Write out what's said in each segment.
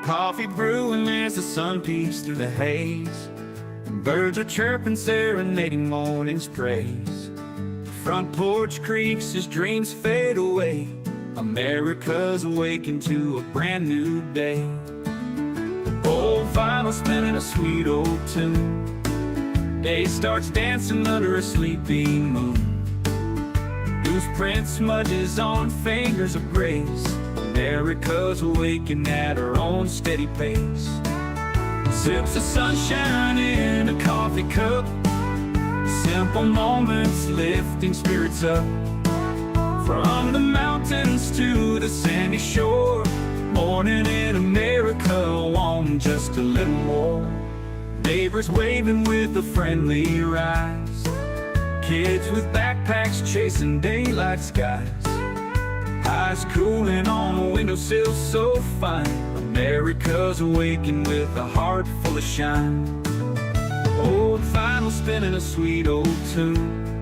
Coffee brewing as the sun peeks through the haze. And birds are chirping, serenading morning's praise. Front porch creaks as dreams fade away. America's awakened to a brand new day. Old vinyl spinning a sweet old tune. Day starts dancing under a sleepy moon. Newsprint smudges on fingers of grace. America's awakened at her own steady pace. Sips of sunshine in a coffee cup. Simple moments lifting spirits up. From the mountains to the sandy shore. Morning in America, want just a little more. Neighbors waving with a friendly rise. Kids with backpacks chasing daylight skies. Eyes cooling on a windowsill so fine. America's awakened with a heart full of shine. Old vinyl spinning a sweet old tune.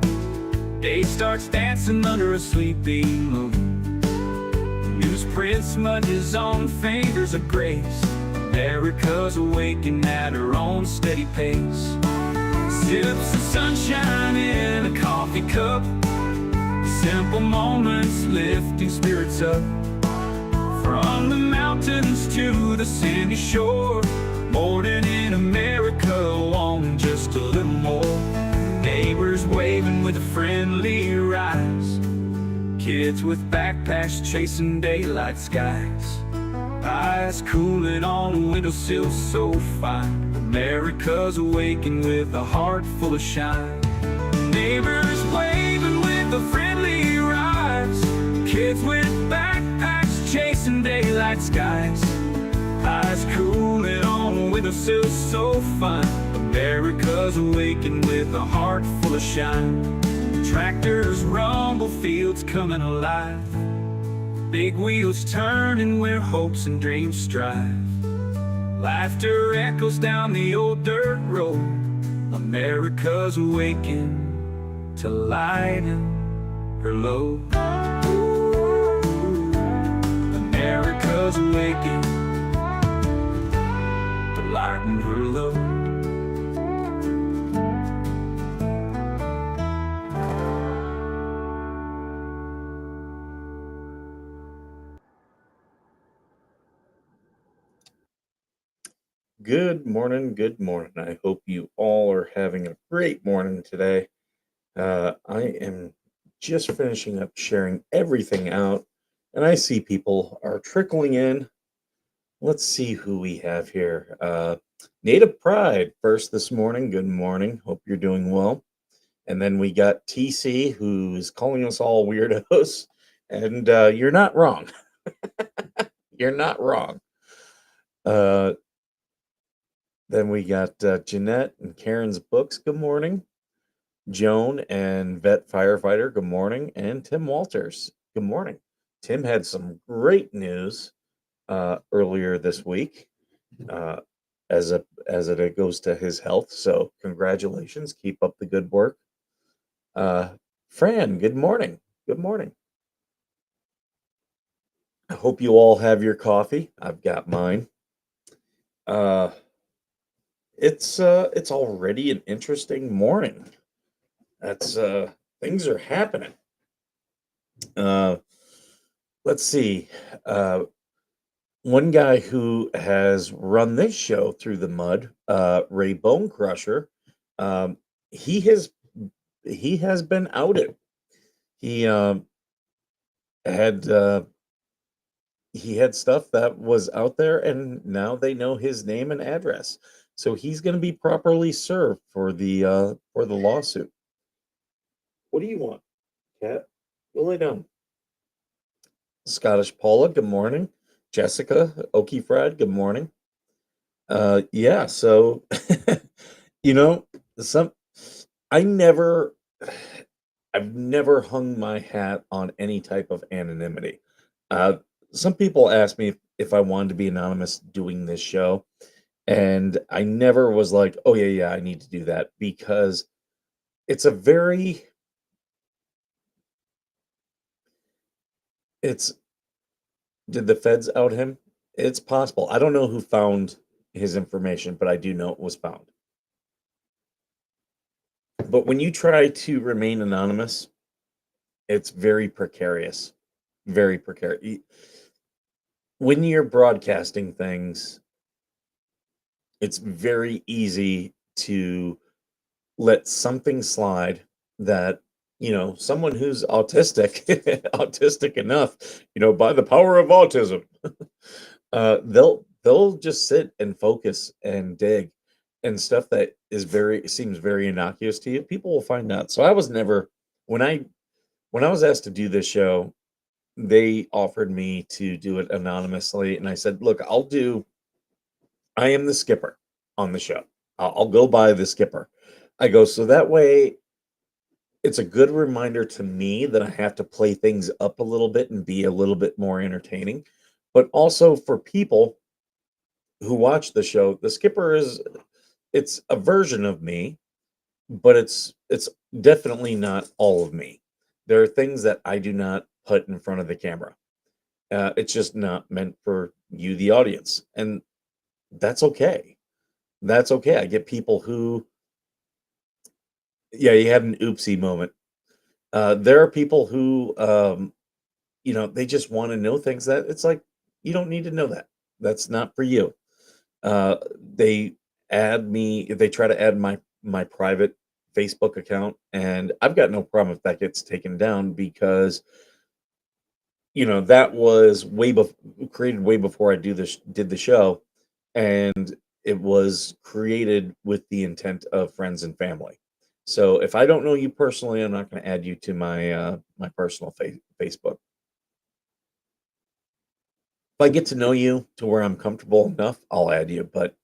Day starts dancing under a sleepy moon. Newsprint smudges on fingers of grace. America's awakened at her own steady pace. Sips of sunshine in a coffee cup. Simple moments lifting spirits up. From the mountains to the sandy shore. Morning in America, wanting just a little more. Neighbors waving with a friendly rise. Kids with backpacks chasing daylight skies. Eyes cooling on a windowsill so fine. America's awakened with a heart full of shine. Neighbors waving with a friendly rise. Kids with backpacks chasing daylight skies. Eyes cooling on a windowsill so fine. America's awakened with a heart full of shine. Tractors rumble, fields coming alive. Big wheels turning where hopes and dreams strive. Laughter echoes down the old dirt road. America's awakened to lighten her load. America's awakened to lighten her load. Good morning. Good morning. I hope you all are having a great morning today. I am just finishing up sharing everything out, and I see people are trickling in. Let's see who we have here. Native Pride first this morning. Good morning. Hope you're doing well. And then we got TC, who's calling us all weirdos, and you're not wrong. You're not wrong. Then we got Jeanette and Karen's Books. Good morning. Joan and Vet Firefighter. Good morning. And Tim Walters. Good morning. Tim had some great news earlier this week as it goes to his health. So congratulations. Keep up the good work. Fran, good morning. Good morning. I hope you all have your coffee. I've got mine. It's already an interesting morning. That's things are happening. Let's see. One guy who has run this show through the mud, Ray Bone Crusher, he has been outed. He had he had stuff that was out there, and now they know his name and address. So he's going to be properly served for the lawsuit. What do you want, Cat? Go lay down. Scottish Paula, good morning. Jessica Okie good morning. Yeah, so you know, I've never hung my hat on any type of anonymity. Some people ask me if I wanted to be anonymous doing this show. And I never was like, oh, yeah, I need to do that, because it's a very, did the feds out him? It's possible. I don't know who found his information, but I do know it was found. But when you try to remain anonymous, it's very precarious. Very precarious. When you're broadcasting things, it's very easy to let something slide that, someone who's autistic, autistic enough, by the power of autism, they'll just sit and focus and dig, and stuff that seems very innocuous to you, people will find out. So I was never when I was asked to do this show, they offered me to do it anonymously, and I said, look, I am the skipper on the show. I'll go by the skipper. I go, so that way it's a good reminder to me that I have to play things up a little bit and be a little bit more entertaining. But also for people who watch the show, the skipper it's a version of me, but it's definitely not all of me. There are things that I do not put in front of the camera. It's just not meant for you, the audience, and that's okay. That's okay. I get people who, yeah, you had an oopsie moment. There are people who, they just want to know things that it's like, you don't need to know that. That's not for you. Uh, they they try to add my private Facebook account, and I've got no problem if that gets taken down because that was created way before I did the show, and it was created with the intent of friends and family. So if I don't know you personally, I'm not going to add you to my personal Facebook. If I get to know you to where I'm comfortable enough, I'll add you. But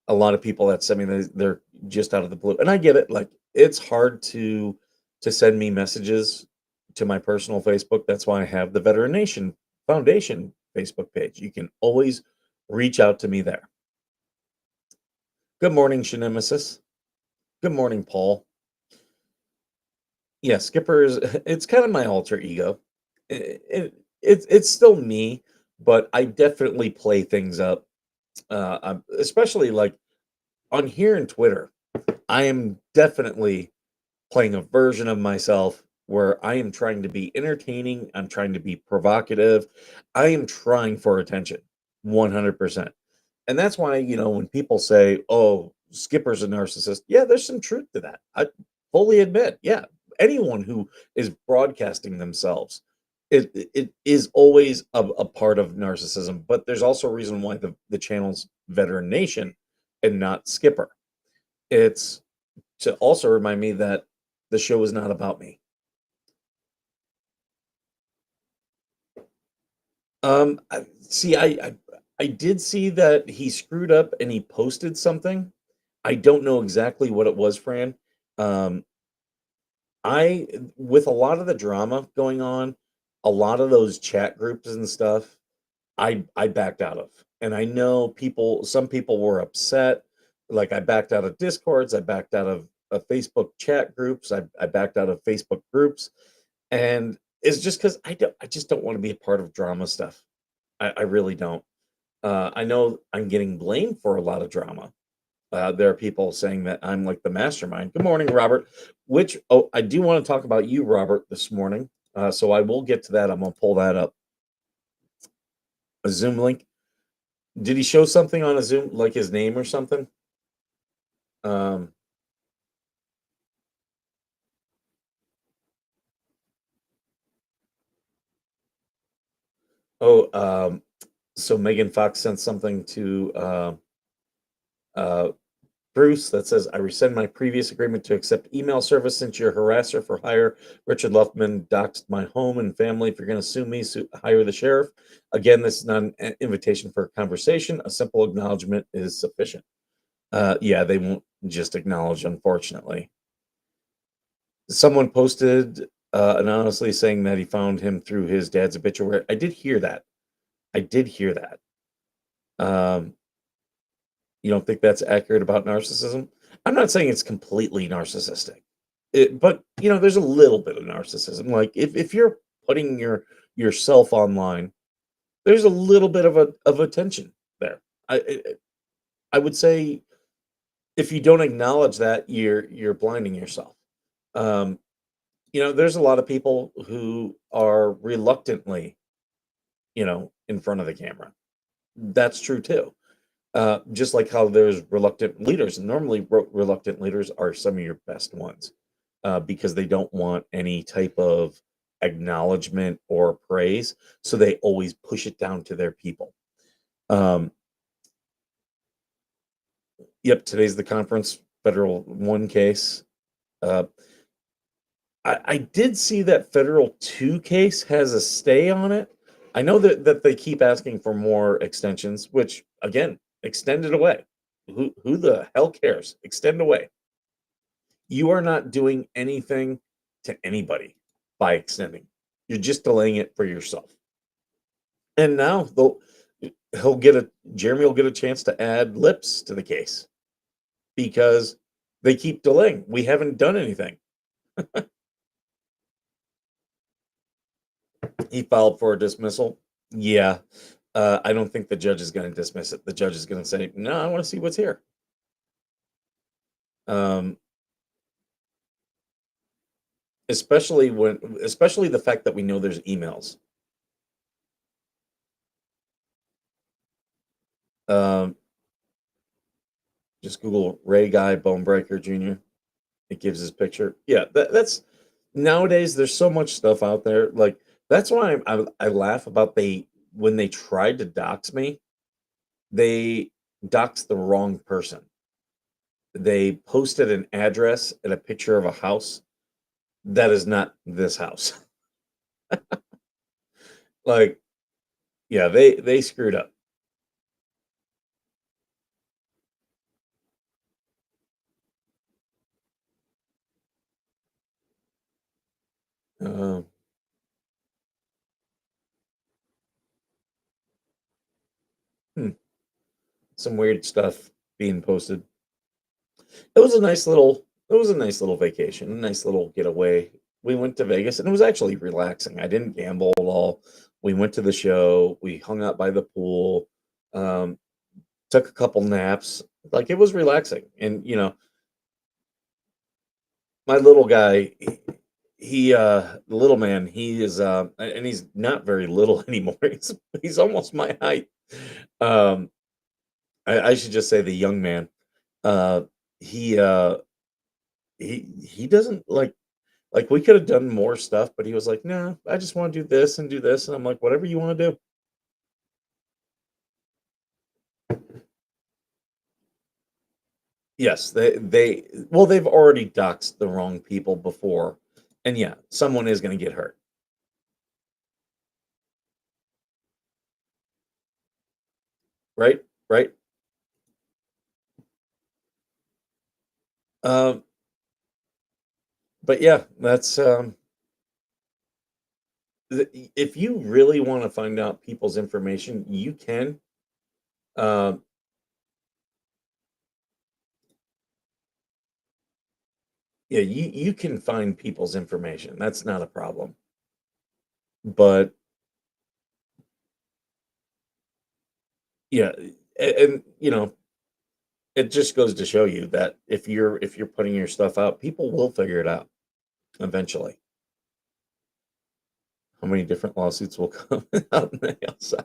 a lot of people that send me, they're just out of the blue, and I get it. Like, it's hard to send me messages to my personal Facebook. That's why I have the Veteran Nation Foundation Facebook page. You can always reach out to me there. Good morning, Shinemesis. Good morning, Paul. Yeah, Skipper is it's kind of my alter ego. It's still me, but I definitely play things up. Especially like on here in Twitter, I am definitely playing a version of myself where I am trying to be entertaining, I'm trying to be provocative, I am trying for attention 100%. And that's why, when people say, "Oh, Skipper's a narcissist," yeah, there's some truth to that. I fully admit, yeah, anyone who is broadcasting themselves, it is always a part of narcissism. But there's also a reason why the channel's Veteran Nation and not Skipper. It's to also remind me that the show is not about me. I did see that he screwed up and he posted something. I don't know exactly what it was, Fran. Um, I with a lot of the drama going on, a lot of those chat groups and stuff, I backed out of. And I know some people were upset. Like, I backed out of Discords, I backed out of Facebook chat groups, I backed out of Facebook groups, and it's just because I just don't want to be a part of drama stuff. I really don't. I know I'm getting blamed for a lot of drama. There are people saying that I'm like the mastermind. Good morning, Robert. I do want to talk about you, Robert, this morning. So I will get to that. I'm gonna pull that up. A Zoom link. Did he show something on a Zoom, like his name or something? Um, oh, so Megan Fox sent something to uh, Bruce that says, "I rescind my previous agreement to accept email service since your harasser for hire, Richard Luffman, doxed my home and family. If you're going to sue me, hire the sheriff. Again, this is not an invitation for a conversation. A simple acknowledgement is sufficient." Yeah, they won't just acknowledge, unfortunately. Someone posted anonymously saying that he found him through his dad's obituary. I did hear that. I did hear that. Um, you don't think that's accurate about narcissism? I'm not saying it's completely narcissistic, but there's a little bit of narcissism. Like, if you're putting yourself online, there's a little bit of a tension there. I would say if you don't acknowledge that, you're blinding yourself. Um, there's a lot of people who are reluctantly, in front of the camera. That's true too. Just like how there's reluctant leaders, and normally reluctant leaders are some of your best ones, because they don't want any type of acknowledgement or praise, so they always push it down to their people. Um, yep, today's the conference federal one case. Uh, I did see that federal two case has a stay on it. I know that they keep asking for more extensions, which again, extend it away. Who the hell cares? Extend away. You are not doing anything to anybody by extending. You're just delaying it for yourself. And now he'll get a Jeremy will get a chance to add lips to the case because they keep delaying. We haven't done anything. He filed for a dismissal. Yeah. I don't think the judge is going to dismiss it. The judge is going to say, no, I want to see what's here. Um, especially the fact that we know there's emails. Um, just Google Ray Guy Bonebreaker Jr. It gives his picture. Yeah, that's nowadays. There's so much stuff out there. Like that's why I laugh about when they tried to dox me, they doxed the wrong person. They posted an address and a picture of a house that is not this house. Like, yeah, they screwed up. Uh, hmm, some weird stuff being posted. It was a nice little vacation, a nice little getaway. We went to Vegas and it was actually relaxing. I didn't gamble at all. We went to the show, we hung out by the pool, um, took a couple naps. Like it was relaxing. And my little guy, the little man, he is and he's not very little anymore. He's almost my height. Um, I should just say the young man. Uh he he doesn't like we could have done more stuff, but he was like, "No, I just want to do this and do this." And I'm like, "Whatever you want to do." Yes, they've already doxed the wrong people before. And yeah, someone is going to get hurt. Right? Right? Um but yeah, that's if you really want to find out people's information, you can. Um yeah, you can find people's information. That's not a problem. But yeah, and it just goes to show you that if you're putting your stuff out, people will figure it out eventually. How many different lawsuits will come out on the outside?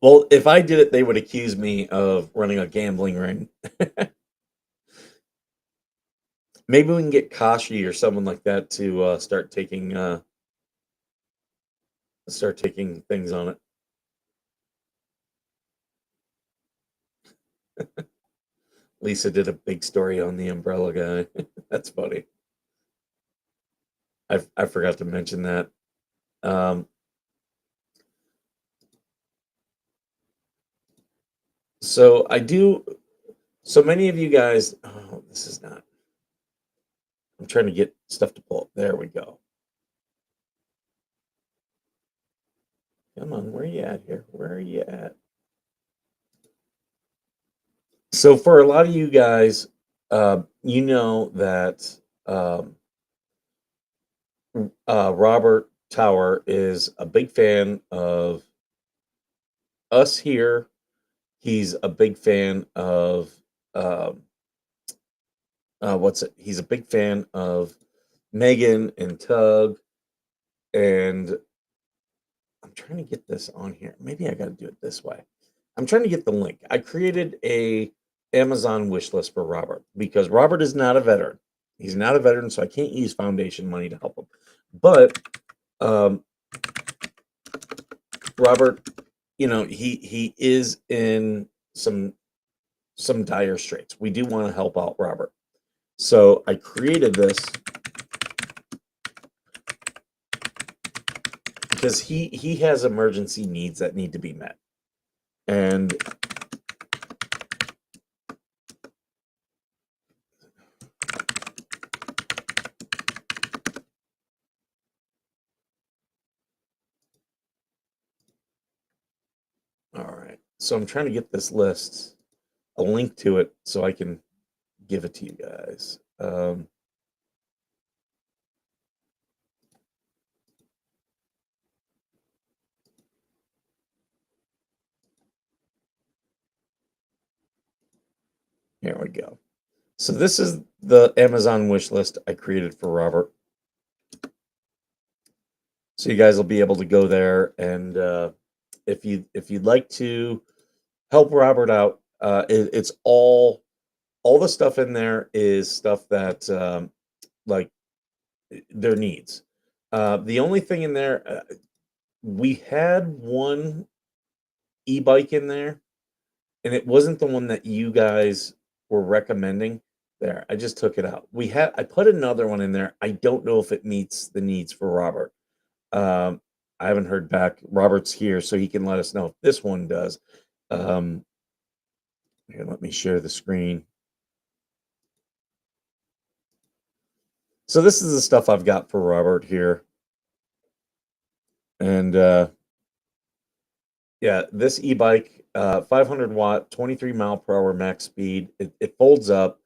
Well, if I did it, they would accuse me of running a gambling ring. Maybe we can get Kashi or someone like that to start taking things on it. Lisa did a big story on the umbrella guy. That's funny. I forgot to mention that. Um, so I do. So many of you guys. Oh, this is not. I'm trying to get stuff to pull up. There we go. Come on, where are you at here? Where are you at? So for a lot of you guys, you know that um, Robert Tower is a big fan of us here. He's a big fan of um, what's it? He's a big fan of Megan and Tug, and I'm trying to get this on here. Maybe I got to do it this way. I'm trying to get the link. I created a Amazon wish list for Robert because Robert is not a veteran. He's not a veteran, so I can't use foundation money to help him. But um, Robert, he is in some dire straits. We do want to help out Robert. So I created this because he has emergency needs that need to be met. And all right. So I'm trying to get this list, a link to it so I can give it to you guys. Here we go. So this is the Amazon wish list I created for Robert. So you guys will be able to go there, and if you'd like to help Robert out, it's all the stuff in there is stuff that like their needs. The only thing in there, we had one e-bike in there, and it wasn't the one that you guys were recommending. There, I just took it out. I put another one in there. I don't know if it meets the needs for Robert. Um, I haven't heard back. Robert's here, so he can let us know if this one does. Here, let me share the screen. So this is the stuff I've got for Robert here. And yeah, this e-bike, 500 watt, 23 mile per hour max speed. It folds up,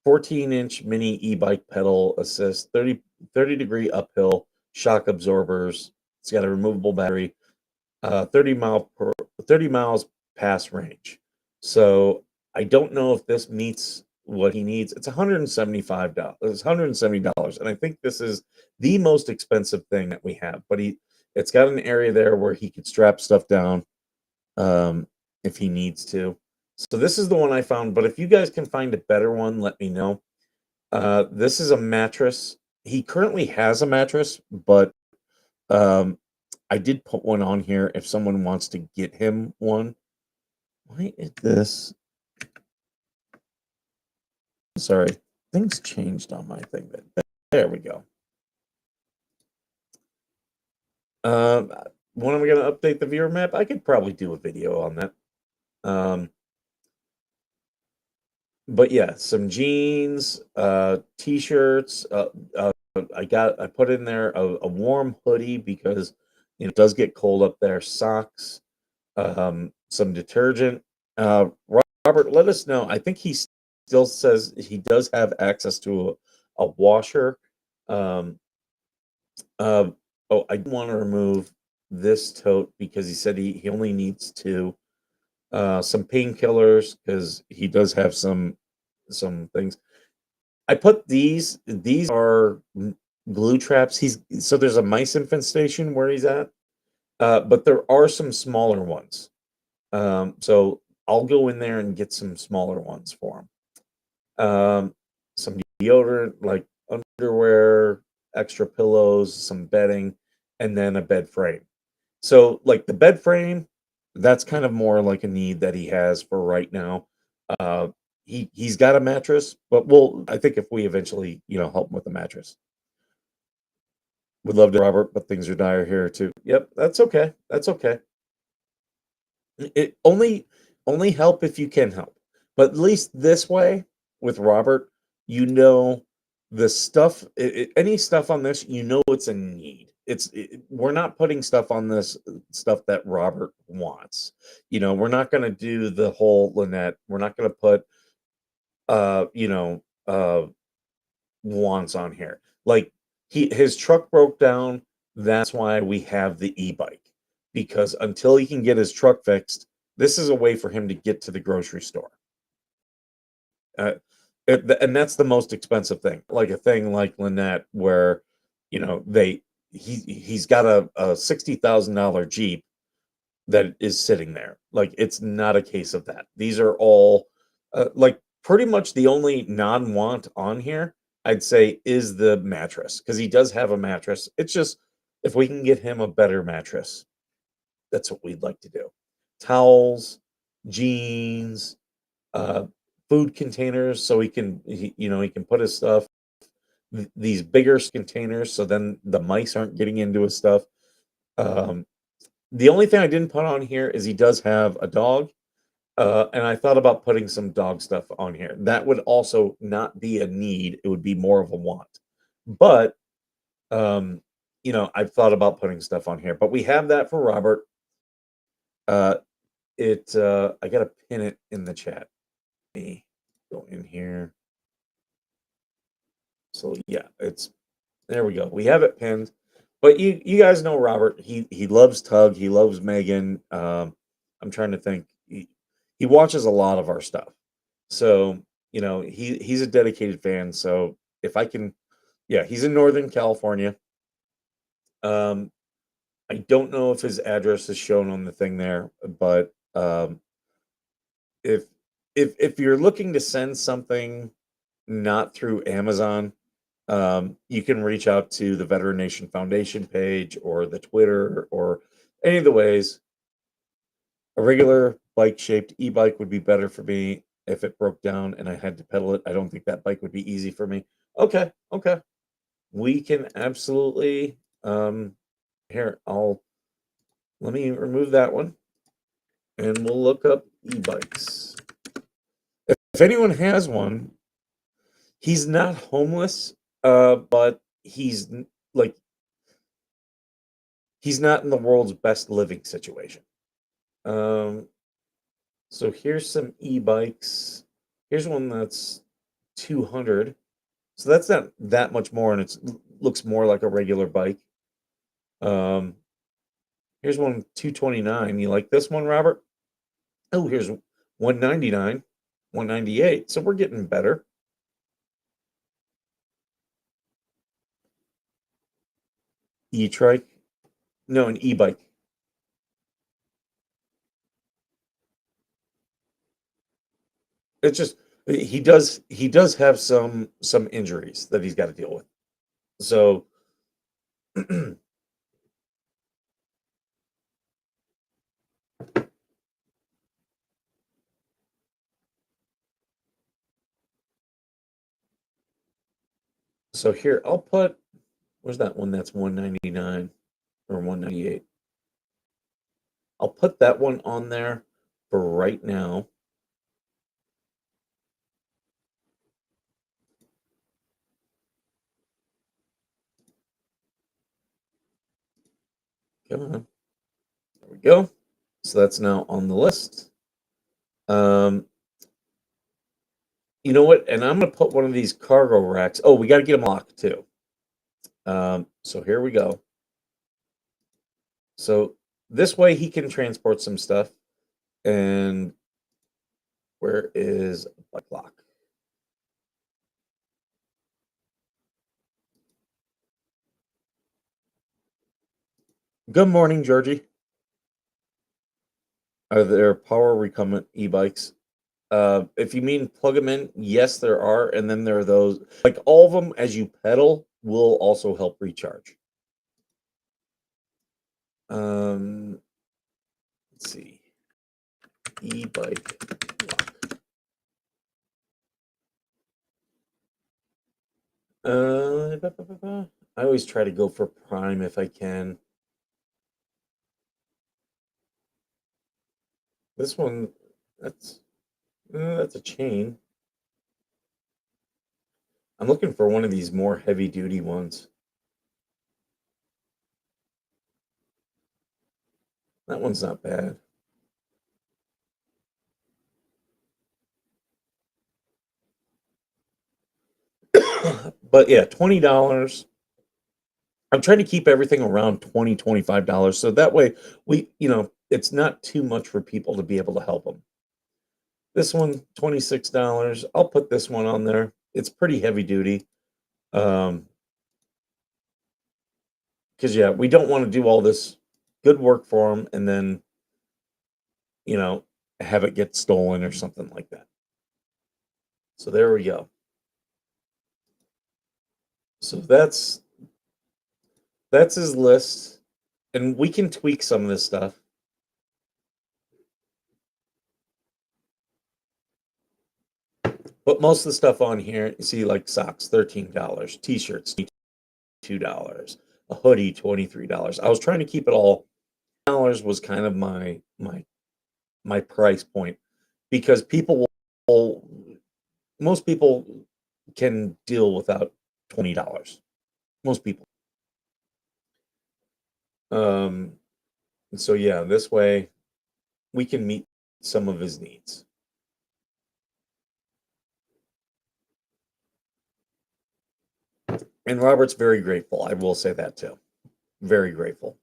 14-inch mini e-bike pedal assist, 30 degree uphill, shock absorbers. It's got a removable battery, 30 miles pass range. So I don't know if this meets what he needs. It's $175. It's $170, and I think this is the most expensive thing that we have. But it's got an area there where he could strap stuff down if he needs to. So this is the one I found. But if you guys can find a better one, let me know. This is a mattress. He currently has a mattress, but I did put one on here if someone wants to get him one. Why is this? Sorry, things changed on my thing. There we go. When am I going to update the viewer map? I could probably do a video on that. But yeah, some jeans, t-shirts. I put in there a warm hoodie because it does get cold up there. Socks, some detergent. Robert, let us know. I think he still says he does have access to a washer. Oh, I want to remove this tote because he said he only needs two. Some painkillers because he does have some things. I put these are glue traps. So there's a mice infestation where he's at, but there are some smaller ones. So I'll go in there and get some smaller ones for him. Some deodorant, like underwear, extra pillows, some bedding, and then a bed frame. So like the bed frame, that's kind of more like a need that he has for right now. He's got a mattress, but I think if we eventually, help him with the mattress. Would love to, Robert, but things are dire here too. Yep, that's okay. That's okay. It only help if you can help. But at least this way with Robert, the stuff, any stuff on this, it's a need. We're not putting stuff on this stuff that Robert wants. We're not going to do the whole Lynette. We're not going to put uh, you know, uh wants on here. Like his truck broke down. That's why we have the e-bike, because until he can get his truck fixed, this is a way for him to get to the grocery store. Uh, and that's the most expensive thing. Like a thing like Lynette, where he's got a $60,000 Jeep that is sitting there. Like it's not a case of that. These are all like pretty much the only non-want on here, I'd say, is the mattress, because he does have a mattress. It's just if we can get him a better mattress, that's what we'd like to do. Towels, jeans, uh, food containers, so he can put his stuff. These bigger containers, so then the mice aren't getting into his stuff. Um, the only thing I didn't put on here is he does have a dog, and I thought about putting some dog stuff on here. That would also not be a need; it would be more of a want. But um, I've thought about putting stuff on here. But we have that for Robert. Uh, I gotta pin it in the chat. Let me go in here. So yeah, there we go. We have it pinned. But you guys know Robert. He loves Tug. He loves Megan. I'm trying to think. He watches a lot of our stuff. So, he's a dedicated fan. So if I can, yeah, he's in Northern California. Um, I don't know if his address is shown on the thing there, but if if you're looking to send something not through Amazon, you can reach out to the Veteran Nation Foundation page or the Twitter or any of the ways. A regular bike shaped e-bike would be better for me if it broke down and I had to pedal it. I don't think that bike would be easy for me. Okay, okay. We can absolutely here, I'll let me remove that one and we'll look up e-bikes. If anyone has one, he's not homeless, but like he's not in the world's best living situation. So here's some e-bikes. Here's one that's 200. So that's not that much more, and it looks more like a regular bike. Here's one 229. You like this one, Robert? Oh, here's 199, 198. So we're getting better. E-trike? No, an e-bike. It's just he does have some injuries that he's got to deal with. So so here I'll put, where's that one that's 199 or 198? I'll put that one on there for right now. Come on. There we go. So that's now on the list. You know what? And I'm going to put one of these cargo racks. Oh, we got to get them locked too. So here we go. So this way he can transport some stuff. And where is bike lock? Good morning, Georgie. Are there power recumbent e-bikes? If you mean plug them in, yes, there are. And then there are those, like all of them as you pedal will also help recharge. Let's see. E-bike lock. I always try to go for prime if I can. This one, that's a chain. I'm looking for one of these more heavy duty ones. That one's not bad. But yeah, $20. I'm trying to keep everything around 20, $25, so that way it's not too much for people to be able to help them. This one, $26. I'll put this one on there. It's pretty heavy duty. Um, because yeah, we don't want to do all this good work for them and then, you know, have it get stolen or something like that. So there we go. So that's his list, and we can tweak some of this stuff. But most of the stuff on here, you see like socks, $13, t-shirts, $2, a hoodie, $23. I was trying to keep it all. Dollars was kind of my price point because will most people can deal without $20. Most people. Um, so yeah, this way we can meet some of his needs. And Robert's very grateful. I will say that too. Very grateful.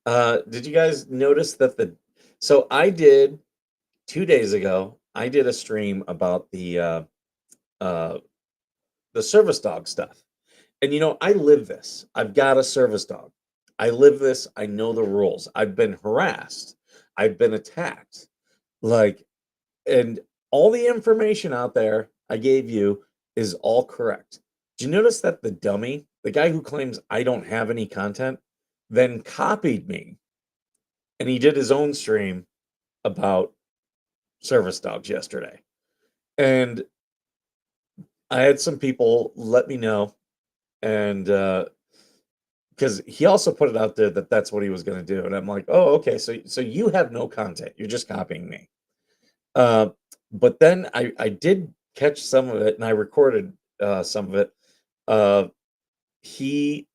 Did you guys notice that so I did 2 days ago, I did a stream about uh the service dog stuff. And I live this. I've got a service dog. I live this. I know the rules. I've been harassed. I've been attacked. Like, and all the information out there I gave you is all correct. Do you notice that the dummy, the guy who claims I don't have any content, then copied me and he did his own stream about service dogs yesterday? And I had some people let me know, and because he also put it out there that that's what he was going to do, and I'm like, oh, okay, so you have no content, you're just copying me. Uh, but then I did catch some of it, and I recorded some of it. Uh, he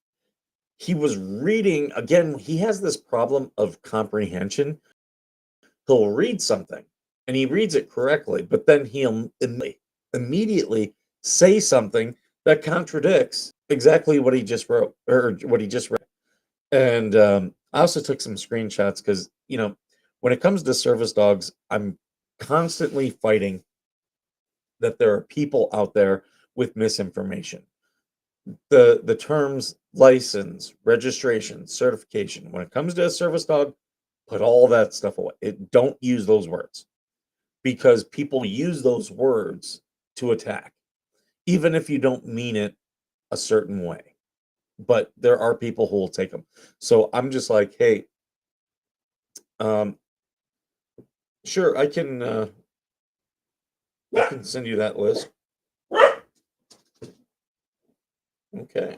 he was reading again. He has this problem of comprehension. He'll read something, and he reads it correctly, but then he'll immediately say something that contradicts exactly what he just wrote or what he just read. And I also took some screenshots because, when it comes to service dogs, I'm constantly fighting that there are people out there with misinformation. The terms license, registration, certification, when it comes to a service dog, put all that stuff away. Don't use those words because people use those words to attack, even if you don't mean it a certain way. But there are people who will take them. So I'm just like, hey, um, sure, I can send you that list. Okay.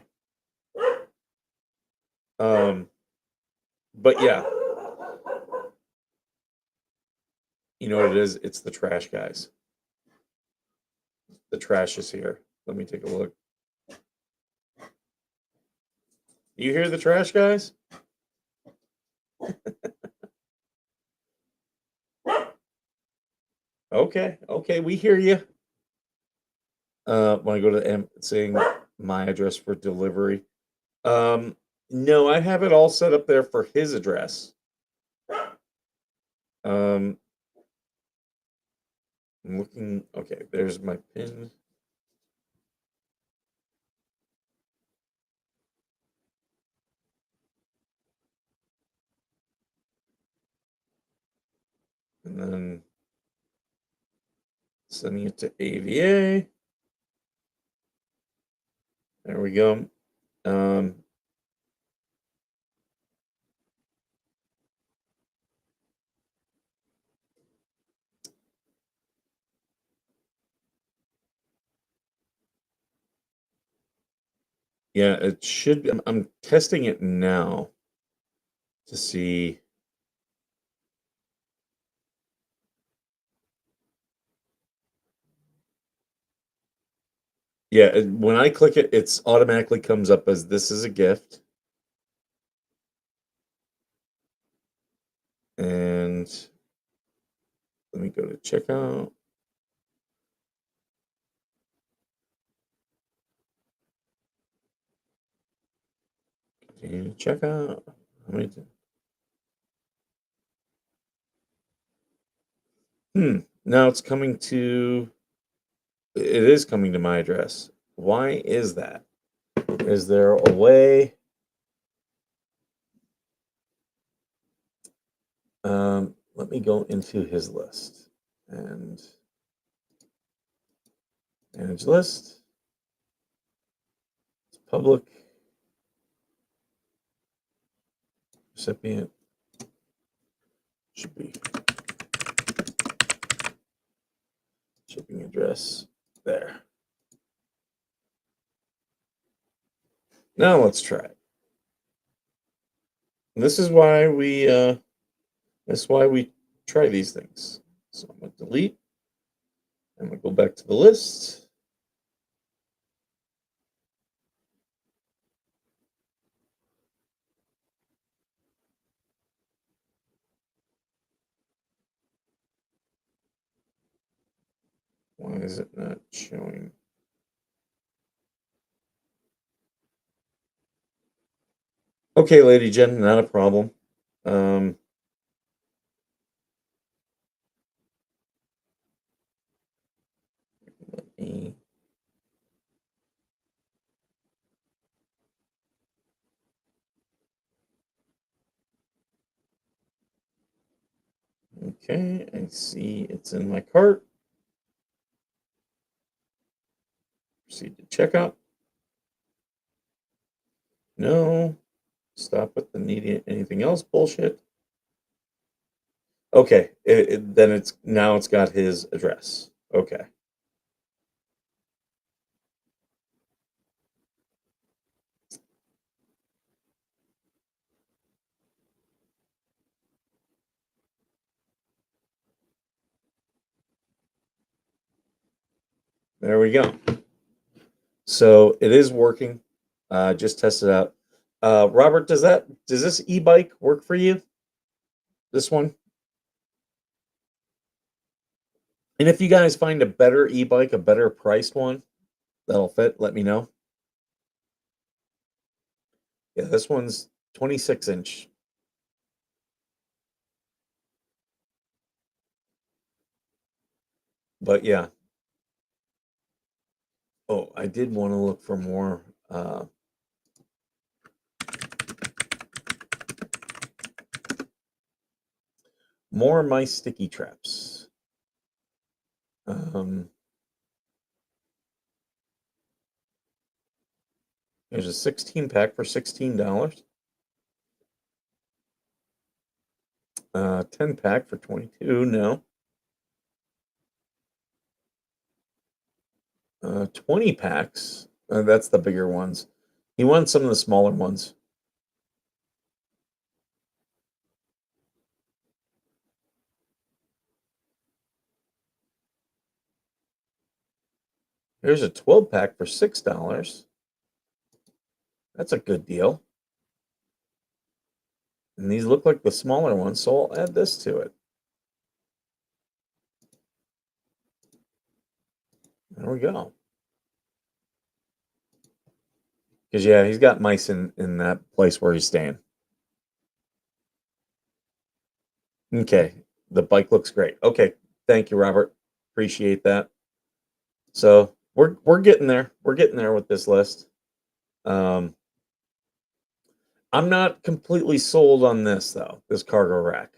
But yeah, you know what it is? It's the trash guys. The trash is here. Let me take a look. You hear the trash guys? Okay, we hear you. When I go to saying my address for delivery. No, I have it all set up there for his address. I'm looking. Okay, there's my pin. And then sending it to AVA. There we go. Yeah, it should be. I'm testing it now to see. Yeah, when I click it, it's automatically comes up as this is a gift. And let me go to checkout. Can you check out how many? Now it's coming to. It is coming to my address. Why is that? Is there a way? Let me go into his list and manage list. It's public recipient should be shipping address there. Now let's try it. This is why we try these things. So I'm going to delete. I'm going to go back to the list. Why is it not showing? Okay, Lady Jen, not a problem. Let me. Okay, I see it's in my cart. Proceed to checkout. No. Stop with the needing anything else bullshit. Okay, then it's now it's got his address. Okay. There we go. So it is working. Just test it out. Robert, does this e-bike work for you? This one? And if you guys find a better e-bike, a better priced one that'll fit, let me know. Yeah, this one's 26-inch. But yeah. Oh, I did want to look for more more My Sticky Traps. There's a 16 pack for $16. 10 pack for 22. No. 20 packs. That's the bigger ones. He wants some of the smaller ones. There's a 12 pack for $6. That's a good deal. And these look like the smaller ones, so I'll add this to it. There we go. Because, yeah, he's got mice in that place where he's staying. Okay, the bike looks great. Okay, thank you, Robert. Appreciate that. So we're getting there. We're getting there with this list. I'm not completely sold on this though. This cargo rack.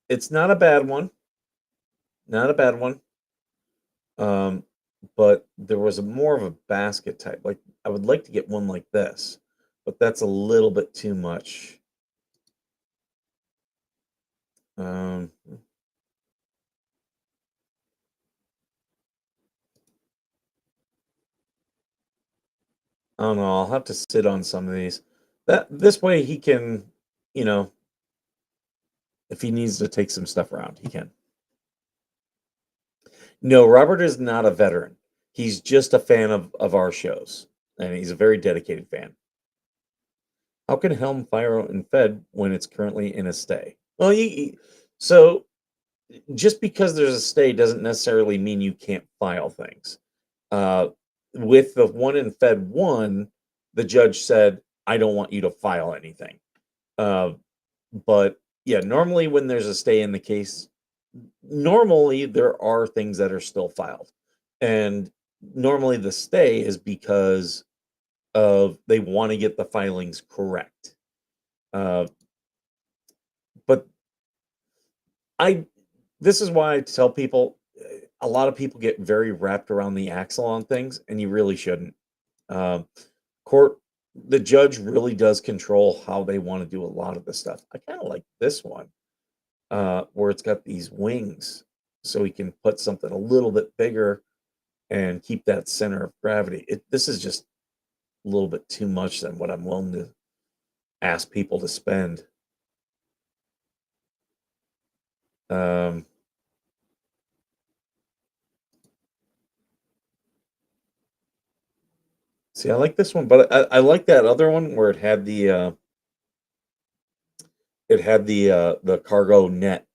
It's not a bad one. Not a bad one. But there was more of a basket type. Like I would like to get one like this, but that's a little bit too much. I don't know. I'll have to sit on some of these. This way he can, you know, if he needs to take some stuff around, he can. No, Robert is not a veteran. He's just a fan of our shows, and he's a very dedicated fan. How can Helm fire and fed when it's currently in a stay? Well, so just because there's a stay doesn't necessarily mean you can't file things. with the one in Fed 1, the judge said, I don't want you to file anything. But yeah, normally when there's a stay in the case, normally there are things that are still filed. And normally the stay is because of they want to get the filings correct. But I this is why I tell people a lot of people get very wrapped around the axle on things, and you really shouldn't. Um, court, the judge really does control how they want to do a lot of this stuff. I kind of like this one, where it's got these wings, so he can put something a little bit bigger and keep that center of gravity. This is just a little bit too much than what I'm willing to ask people to spend. Um, See, I like this one, but I like that other one where it had the cargo net.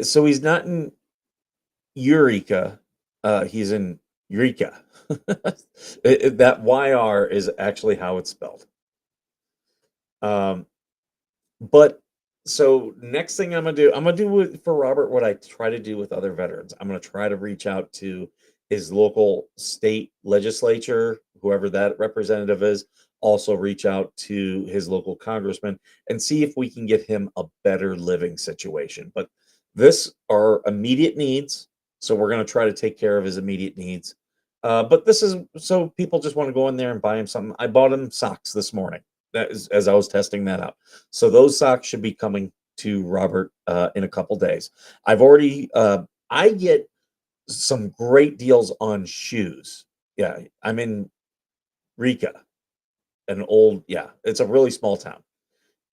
So he's not in Eureka, he's in Eureka. That YR is actually how it's spelled. Um, but so next thing I'm gonna do for Robert what I try to do with other veterans. I'm gonna try to reach out to his local state legislature, whoever that representative is, also reach out to his local congressman and see if we can get him a better living situation. But this are immediate needs, so we're gonna try to take care of his immediate needs. But this is so people just want to go in there and buy him something. I bought him socks this morning. That is, as I was testing that out. So those socks should be coming to Robert in a couple days. I've already I get some great deals on shoes. Yeah, I'm in Rica, it's a really small town.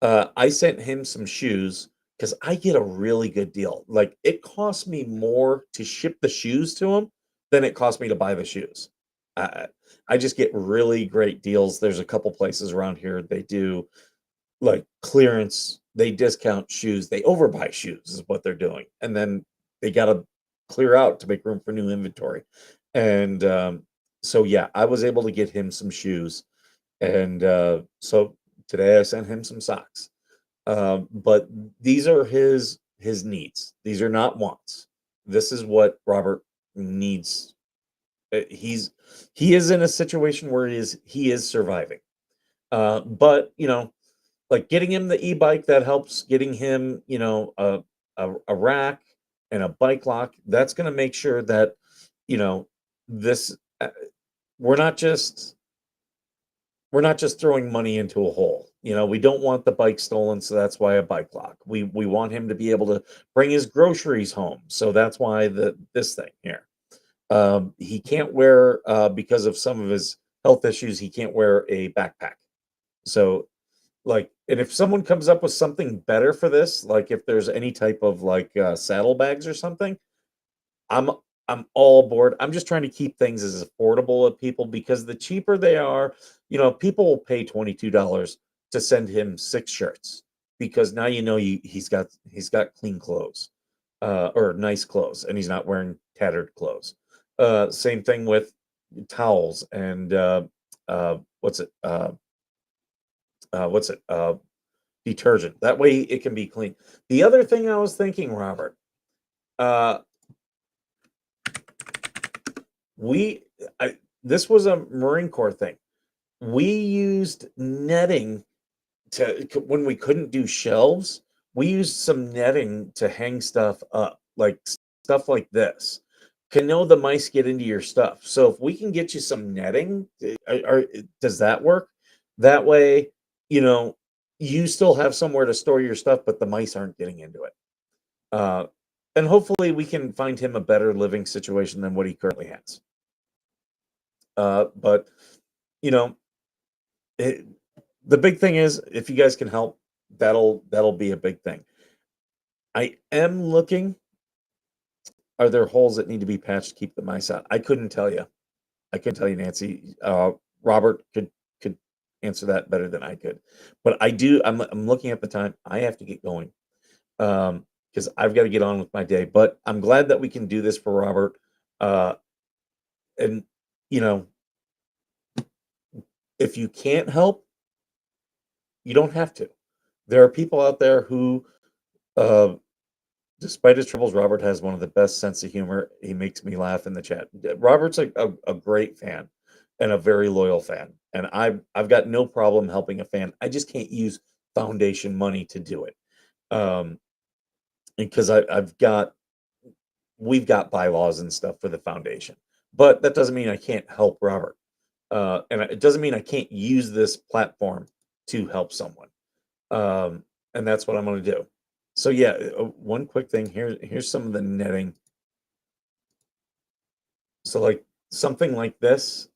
I sent him some shoes because I get a really good deal. Like it costs me more to ship the shoes to him than it cost me to buy the shoes. I, I just get really great deals. There's a couple places around here they do like clearance, they discount shoes, they overbuy shoes is what they're doing. And then they got to clear out to make room for new inventory. And so yeah, I was able to get him some shoes. And so today I sent him some socks. But these are his needs. These are not wants. This is what Robert needs. He is in a situation where he is surviving. But like getting him the e-bike that helps getting him, a rack and a bike lock. That's going to make sure that you know this. We're not just throwing money into a hole. We don't want the bike stolen, so that's why a bike lock. We want him to be able to bring his groceries home, so that's why this thing here. He can't wear because of some of his health issues. He can't wear a backpack. So, like, and if someone comes up with something better for this, like if there's any type of like saddlebags or something, I'm I'm all aboard. I'm just trying to keep things as affordable at people because the cheaper they are, people will pay $22 to send him 6 shirts because now he's got clean clothes, or nice clothes, and he's not wearing tattered clothes. Same thing with towels and what's it? What's it? Detergent. That way it can be clean. The other thing I was thinking, Robert, uh, we this was a Marine Corps thing. We used netting when we couldn't do shelves. We used some netting to hang stuff up, like stuff like this. Can know the mice get into your stuff? So if we can get you some netting, does that work? That way, you know, you still have somewhere to store your stuff, but the mice aren't getting into it. Uh, and hopefully, we can find him a better living situation than what he currently has. But you know, it, the big thing is if you guys can help, that'll be a big thing. I am looking. Are there holes that need to be patched to keep the mice out? I couldn't tell you. I couldn't tell you, Nancy. Robert could answer that better than I could. But I do. I'm looking at the time. I have to get going. Because because I've got to get on with my day. But I'm glad that we can do this for Robert. Uh, and you know, if you can't help, you don't have to. There are people out there who, uh, despite his troubles, Robert has one of the best sense of humor. He makes me laugh in the chat. Robert's a great fan and a very loyal fan, and I've got no problem helping a fan. I just can't use foundation money to do it, because we've got bylaws and stuff for the foundation, but that doesn't mean I can't help Robert, and it doesn't mean I can't use this platform to help someone, and that's what I'm going to do. So yeah, one quick thing here. Here's some of the netting. So like something like this,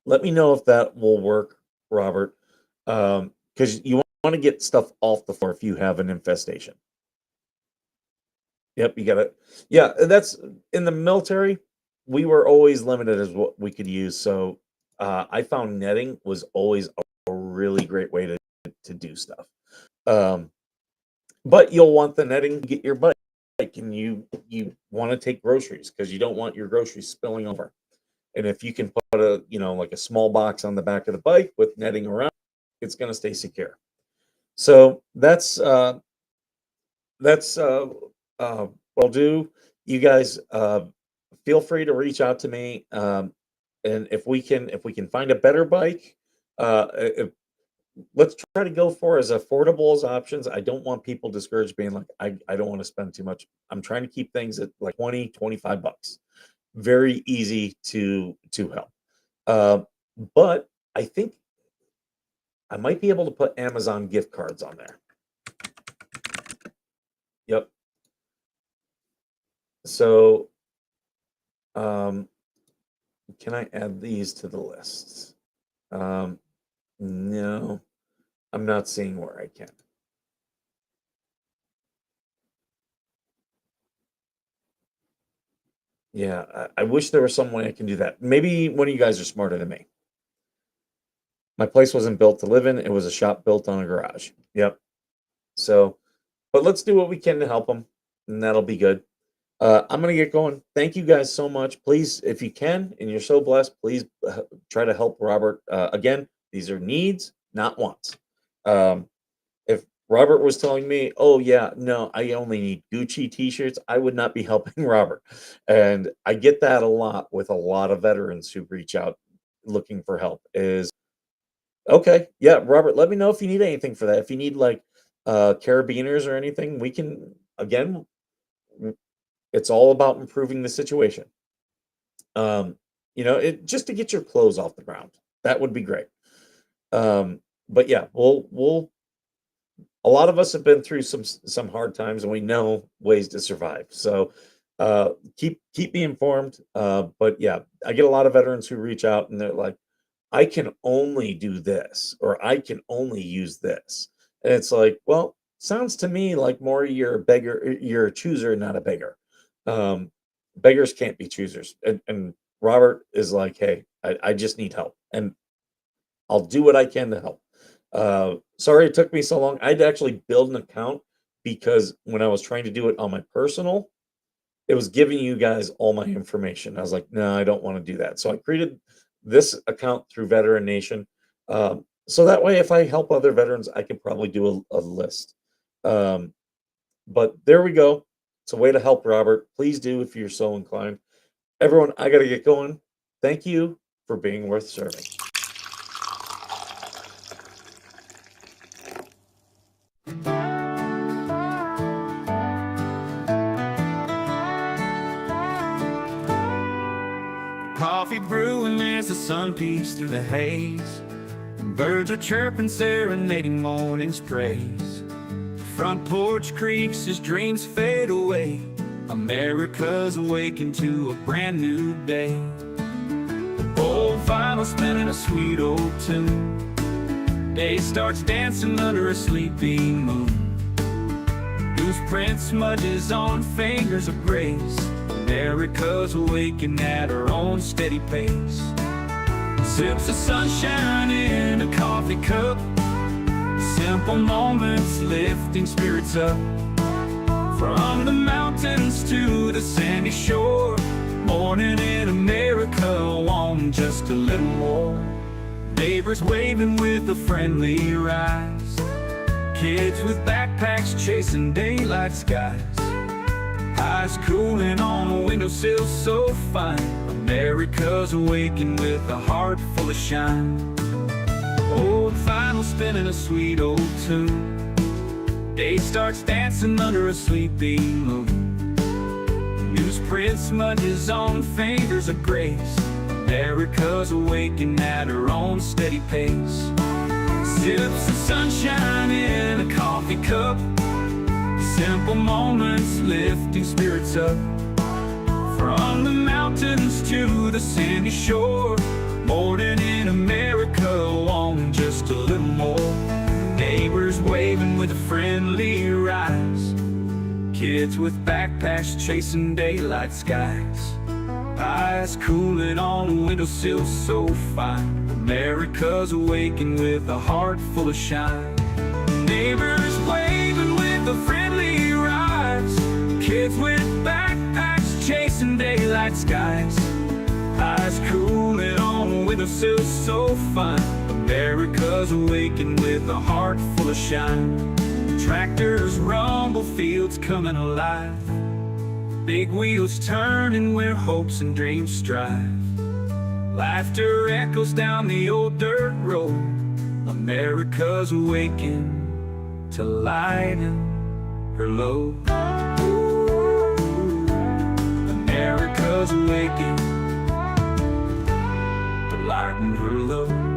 let me know if that will work, Robert, because you want to get stuff off the floor if you have an infestation. Yep, you got it. Yeah, that's in the military. We were always limited as what we could use. So I found netting was always a really great way to do stuff. But you'll want the netting to get your bike, and you want to take groceries because you don't want your groceries spilling over. And if you can put a like a small box on the back of the bike with netting around, it's going to stay secure. So that's what I'll do. You guys feel free to reach out to me, and if we can find a better bike, let's try to go for as affordable as options. I don't want people discouraged being like, I don't want to spend too much. I'm trying to keep things at like 20, 25 bucks. Very easy to help. But I think I might be able to put Amazon gift cards on there. Yep. So can I add these to the list? No. I'm not seeing where I can. Yeah, I wish there was some way I can do that. Maybe one of you guys are smarter than me. My place wasn't built to live in. It was a shop built on a garage. Yep. So, but let's do what we can to help them, and that'll be good. I'm going to get going. Thank you guys so much. Please, if you can, and you're so blessed, please try to help Robert. Again, these are needs, not wants. If Robert was telling me, oh, yeah, no, I only need Gucci t-shirts, I would not be helping Robert. And I get that a lot with a lot of veterans who reach out looking for help is, okay, yeah, Robert, let me know if you need anything for that. If you need like carabiners or anything, we can, again, it's all about improving the situation. Just to get your clothes off the ground. That would be great. But yeah, we'll a lot of us have been through some hard times, and we know ways to survive. So keep me informed. But yeah, I get a lot of veterans who reach out and they're like, I can only do this, or I can only use this. And it's like, well, sounds to me like more you're a beggar, you're a chooser, not a beggar. Beggars can't be choosers. And Robert is like, hey, I just need help, and I'll do what I can to help. Sorry it took me so long. I'd actually build an account because when I was trying to do it on my personal, it was giving you guys all my information. I was like, no, I don't want to do that. So I created this account through Veteran Nation. So that way, if I help other veterans, I can probably do a list. But there we go. It's a way to help Robert. Please do if you're so inclined. Everyone, I got to get going. Thank you for being worth serving. Coffee brewing as the sun peeks through the haze. Birds are chirping, serenading morning's praise. Front porch creaks as dreams fade away. America's awakened to a brand new day. Old vinyl spinning a sweet old tune. Day starts dancing under a sleepy moon. Loose print smudges on fingers of grace. America's awakened at her own steady pace. Sips of sunshine in a coffee cup. Simple moments lifting spirits up. From the mountains to the sandy shore, morning in America, want just a little more. Neighbors waving with a friendly rise, kids with backpacks chasing daylight skies, eyes cooling on a windowsill so fine. America's awaking with a heart full of shine. Old vinyl spinning a sweet old tune, day starts dancing under a sleepy moon. Newsprint smudges on fingers of grace, America's awaking at her own steady pace. Sips of sunshine in a coffee cup, simple moments lifting spirits up. From the mountains to the sandy shore, morning in America, want just a little more. Neighbors waving with a friendly rise, kids with backpacks chasing daylight skies, eyes cooling on a windowsill so fine. America's awaking with a heart full of shine. Neighbors waving with a friendly rise, kids with backpacks chasing daylight skies, eyes cooling on a windowsill so fine. America's awaking with a heart full of shine. Tractors rumble, fields coming alive, big wheels turning where hopes and dreams strive. Laughter echoes down the old dirt road, America's awaking to lighten her load. America's awaking to lighten her load.